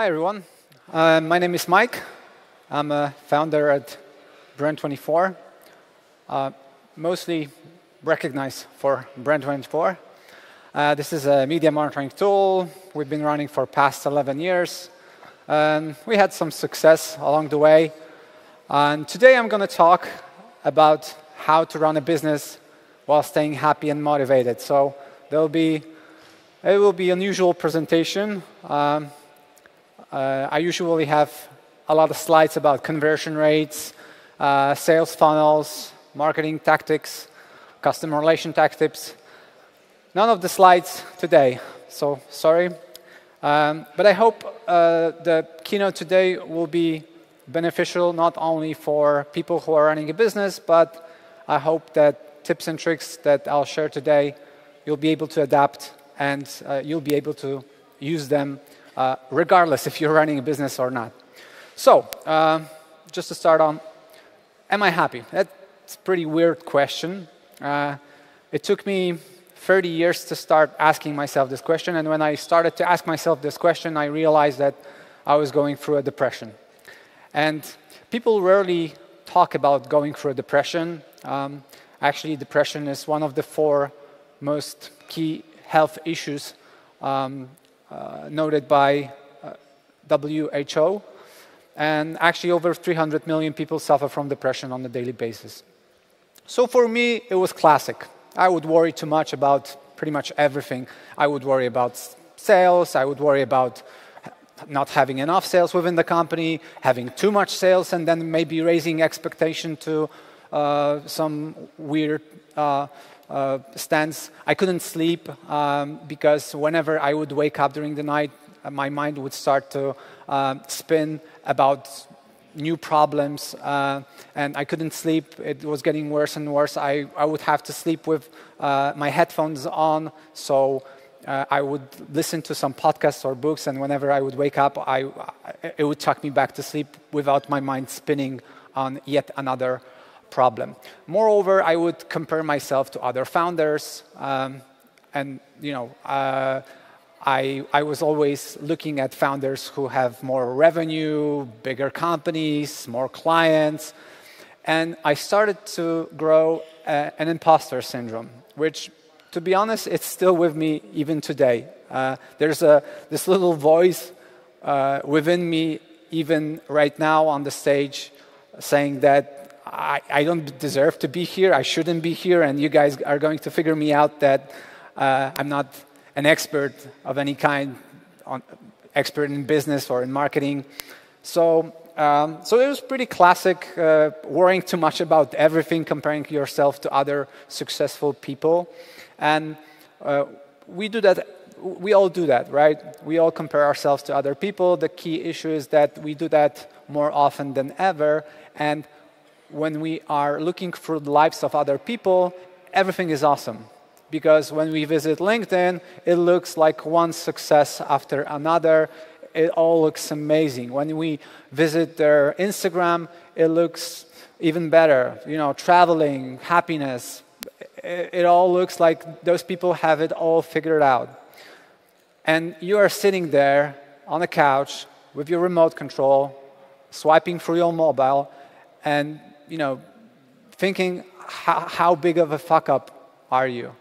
Hi, everyone. My name is Mike. I'm a founder at Brand24, mostly recognized for Brand24. This is a media monitoring tool we've been running for past 11 years. We had some success along the way. And today I'm going to talk about how to run a business while staying happy and motivated. So it will be an unusual presentation. I usually have a lot of slides about conversion rates, sales funnels, marketing tactics, customer relation tactics. None of the slides today, so sorry. But I hope the keynote today will be beneficial not only for people who are running a business, but I hope that tips and tricks that I'll share today, you'll be able to adapt and you'll be able to use them regardless if you're running a business or not. So, just to start on, am I happy? That's a pretty weird question. It took me 30 years to start asking myself this question, and when I started to ask myself this question, I realized that I was going through a depression. And people rarely talk about going through a depression. Actually, depression is one of the 4 most key health issues noted by WHO. And actually, over 300 million people suffer from depression on a daily basis. So for me, it was classic. I would worry too much about pretty much everything. I would worry about sales. I would worry about not having enough sales within the company, having too much sales, and then maybe raising expectation to some weird stance. I couldn't sleep because whenever I would wake up during the night, my mind would start to spin about new problems, and I couldn't sleep. It was getting worse and worse. I would have to sleep with my headphones on, so I would listen to some podcasts or books, and whenever I would wake up, it would tuck me back to sleep without my mind spinning on yet another problem. Moreover, I would compare myself to other founders, and I was always looking at founders who have more revenue, bigger companies, more clients, and I started to grow an imposter syndrome, which, to be honest, it's still with me even today. There's this little voice within me, even right now on the stage, saying that I don't deserve to be here, I shouldn't be here, and you guys are going to figure me out that I'm not an expert of any kind, expert in business or in marketing. So it was pretty classic, worrying too much about everything, comparing yourself to other successful people. And we do that. We all do that, right? We all compare ourselves to other people. The key issue is that we do that more often than ever. And when we are looking through the lives of other people, everything is awesome. Because when we visit LinkedIn, it looks like one success after another. It all looks amazing. When we visit their Instagram, it looks even better. You know, traveling, happiness. It all looks like those people have it all figured out. And you are sitting there on a couch with your remote control, swiping through your mobile, and thinking, how big of a fuck up are you?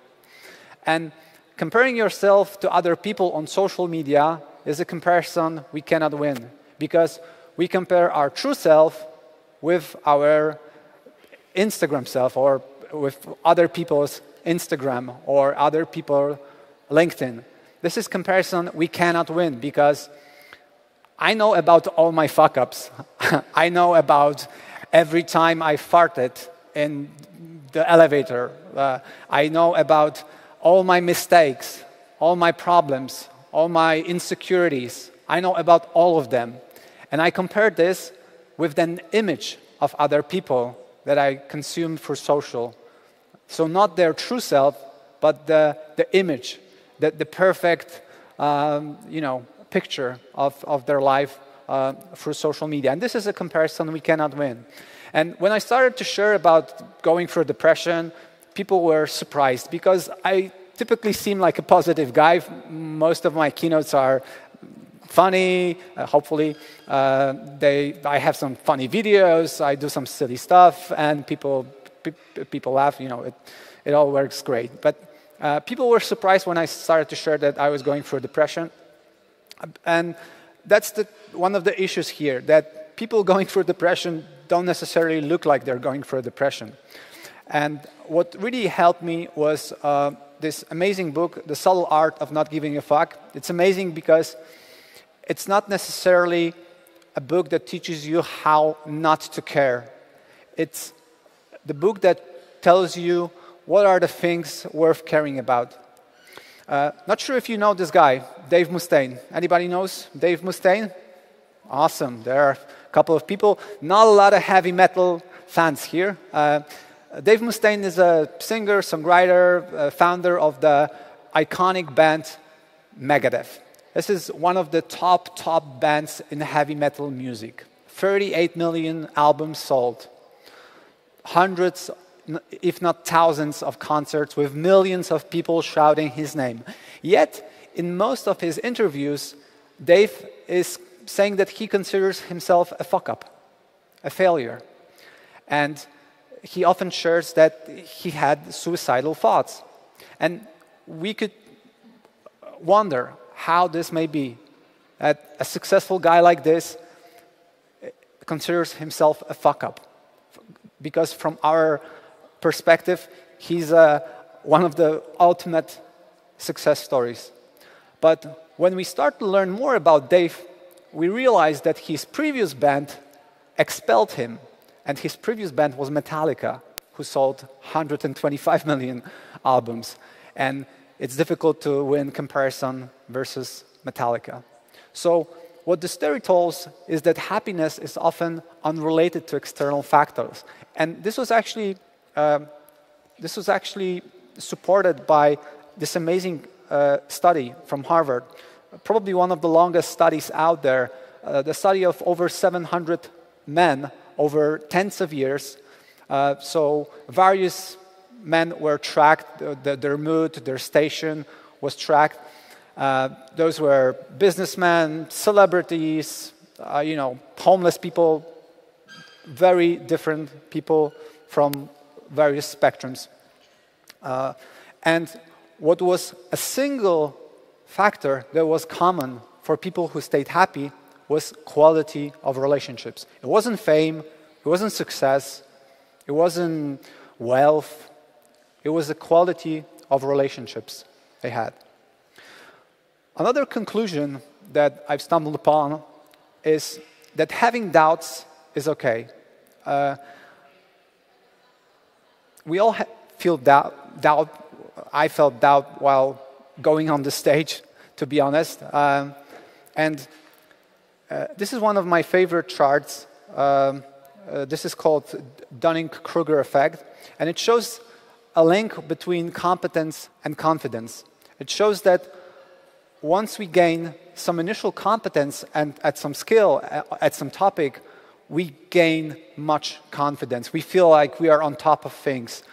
And comparing yourself to other people on social media is a comparison we cannot win, because we compare our true self with our Instagram self, or with other people's Instagram or other people's LinkedIn. This is comparison we cannot win, because I know about all my fuck-ups. I know about every time I farted in the elevator. I know about all my mistakes, all my problems, all my insecurities. I know about all of them. And I compare this with an image of other people that I consume through social. So not their true self, but the image, the perfect picture of their life through social media. And this is a comparison we cannot win. And when I started to share about going through depression, people were surprised, because I typically seem like a positive guy. Most of my keynotes are funny, hopefully. I have some funny videos, I do some silly stuff, and people laugh. It all works great. But people were surprised when I started to share that I was going through depression. And that's one of the issues here, that people going through depression don't necessarily look like they're going through a depression. And what really helped me was this amazing book, The Subtle Art of Not Giving a Fuck. It's amazing because it's not necessarily a book that teaches you how not to care. It's the book that tells you what are the things worth caring about. Not sure if you know this guy, Dave Mustaine. Anybody knows Dave Mustaine? Awesome. There are a couple of people. Not a lot of heavy metal fans here. Dave Mustaine is a singer, songwriter, founder of the iconic band Megadeth. This is one of the top bands in heavy metal music. 38 million albums sold. Hundreds, if not thousands of concerts with millions of people shouting his name. Yet, in most of his interviews, Dave is saying that he considers himself a fuck-up, a failure. And he often shares that he had suicidal thoughts. And we could wonder how this may be, that a successful guy like this considers himself a fuck-up. Because from our perspective, he's one of the ultimate success stories. But when we start to learn more about Dave, we realize that his previous band expelled him. And his previous band was Metallica, who sold 125 million albums. And it's difficult to win comparison versus Metallica. So what the story tells is that happiness is often unrelated to external factors. And this was actually supported by this amazing study from Harvard, probably one of the longest studies out there, the study of over 700 men over tens of years. So various men were tracked, their mood, their station was tracked. Those were businessmen, celebrities, homeless people, very different people from various spectrums. And what was a single factor that was common for people who stayed happy was quality of relationships. It wasn't fame, it wasn't success, it wasn't wealth, it was the quality of relationships they had. Another conclusion that I've stumbled upon is that having doubts is okay. We all feel doubt. I felt doubt while going on the stage, to be honest. This is one of my favorite charts. This is called Dunning-Kruger effect, and it shows a link between competence and confidence. It shows that once we gain some initial competence and at some skill, at some topic, we gain much confidence. We feel like we are on top of things.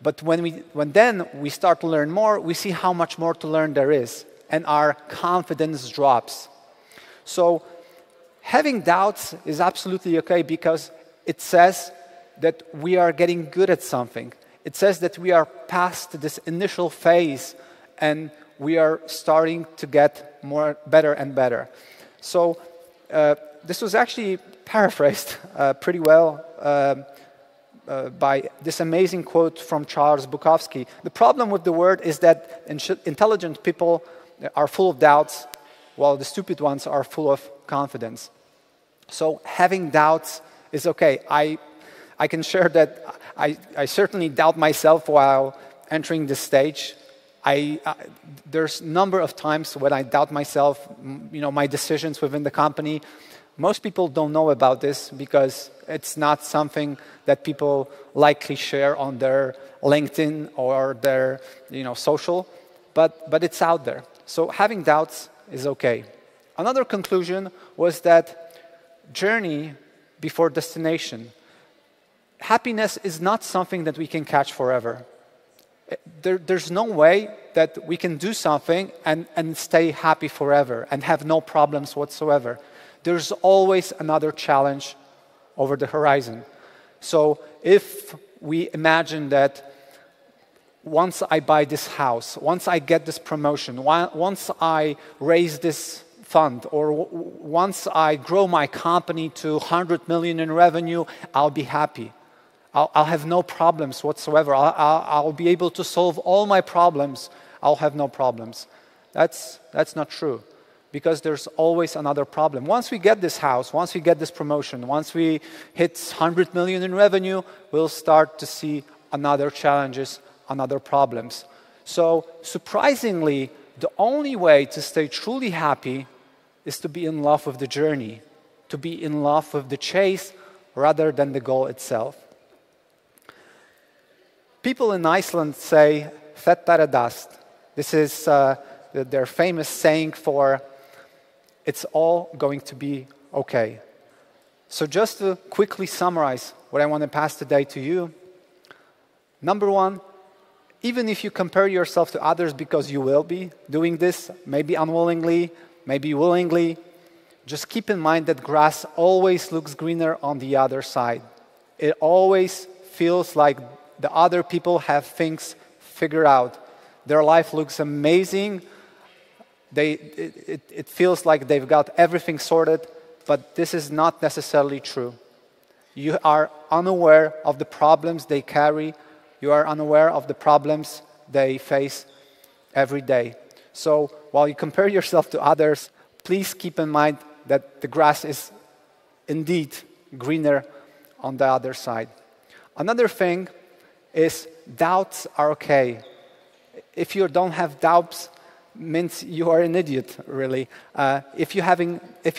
But when then we start to learn more, we see how much more to learn there is, and our confidence drops. So having doubts is absolutely okay because it says that we are getting good at something. It says that we are past this initial phase and we are starting to get better and better. So this was actually paraphrased pretty well by this amazing quote from Charles Bukowski. The problem with the word is that intelligent people are full of doubts, while the stupid ones are full of confidence. So having doubts is okay. I can share that I certainly doubt myself while entering this stage. There's a number of times when I doubt myself, my decisions within the company. Most people don't know about this because it's not something that people likely share on their LinkedIn or their social, but it's out there. So having doubts is okay. Another conclusion was that journey before destination. Happiness is not something that we can catch forever. There's no way that we can do something and stay happy forever and have no problems whatsoever. There's always another challenge over the horizon. So if we imagine that once I buy this house, once I get this promotion, once I raise this fund, or once I grow my company to 100 million in revenue, I'll be happy. I'll have no problems whatsoever. I'll be able to solve all my problems. I'll have no problems. That's not true, because there's always another problem. Once we get this house, once we get this promotion, once we hit 100 million in revenue, we'll start to see another challenges, another problems. So surprisingly, the only way to stay truly happy is to be in love with the journey, to be in love with the chase rather than the goal itself. People in Iceland say, "Fettare dast." This is their famous saying for, it's all going to be okay. So just to quickly summarize what I want to pass today to you. Number one, even if you compare yourself to others, because you will be doing this, maybe unwillingly, maybe willingly, just keep in mind that grass always looks greener on the other side. It always feels like the other people have things figured out. Their life looks amazing. It feels like they've got everything sorted, but this is not necessarily true. You are unaware of the problems they carry. You are unaware of the problems they face every day. So while you compare yourself to others, please keep in mind that the grass is indeed greener on the other side. Another thing is doubts are okay. If you don't have doubts, means you are an idiot, really. If you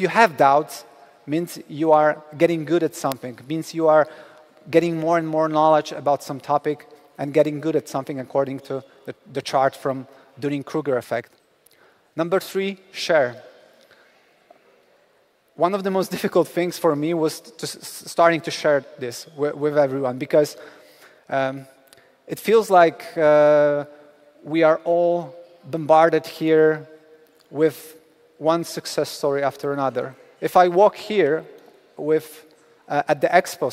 have doubts, means you are getting good at something. Means you are getting more and more knowledge about some topic and getting good at something according to the chart from Dunning-Kruger effect. Number three, share. One of the most difficult things for me was starting to share this with everyone, because it feels like we are all bombarded here with one success story after another. If I walk here at the expo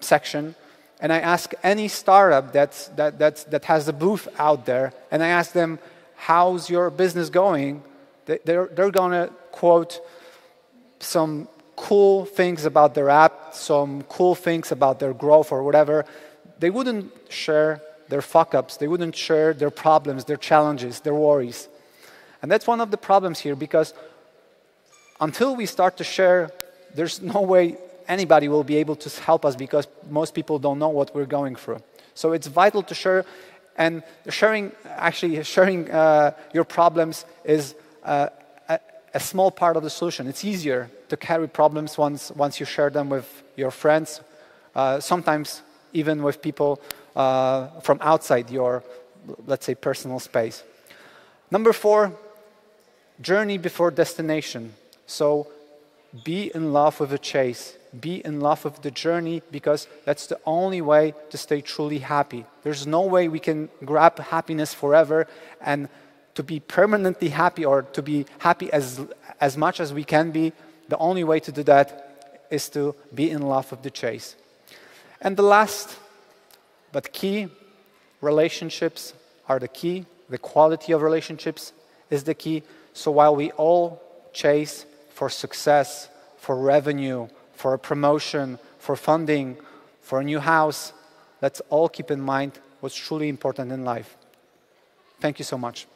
section, and I ask any startup that has a booth out there, and I ask them, "How's your business going?" They're going to quote some cool things about their app, some cool things about their growth or whatever. They wouldn't share their fuck-ups. They wouldn't share their problems, their challenges, their worries. And that's one of the problems here, because until we start to share, there's no way anybody will be able to help us, because most people don't know what we're going through. So it's vital to share, and sharing your problems is a small part of the solution. It's easier to carry problems once you share them with your friends, sometimes even with people from outside your, let's say, personal space. Number four, journey before destination. So be in love with the chase. Be in love with the journey, because that's the only way to stay truly happy. There's no way we can grab happiness forever, and to be permanently happy, or to be happy as much as we can be, the only way to do that is to be in love with the chase. And the last but key, relationships are the key. The quality of relationships is the key. So while we all chase for success, for revenue, for a promotion, for funding, for a new house, let's all keep in mind what's truly important in life. Thank you so much.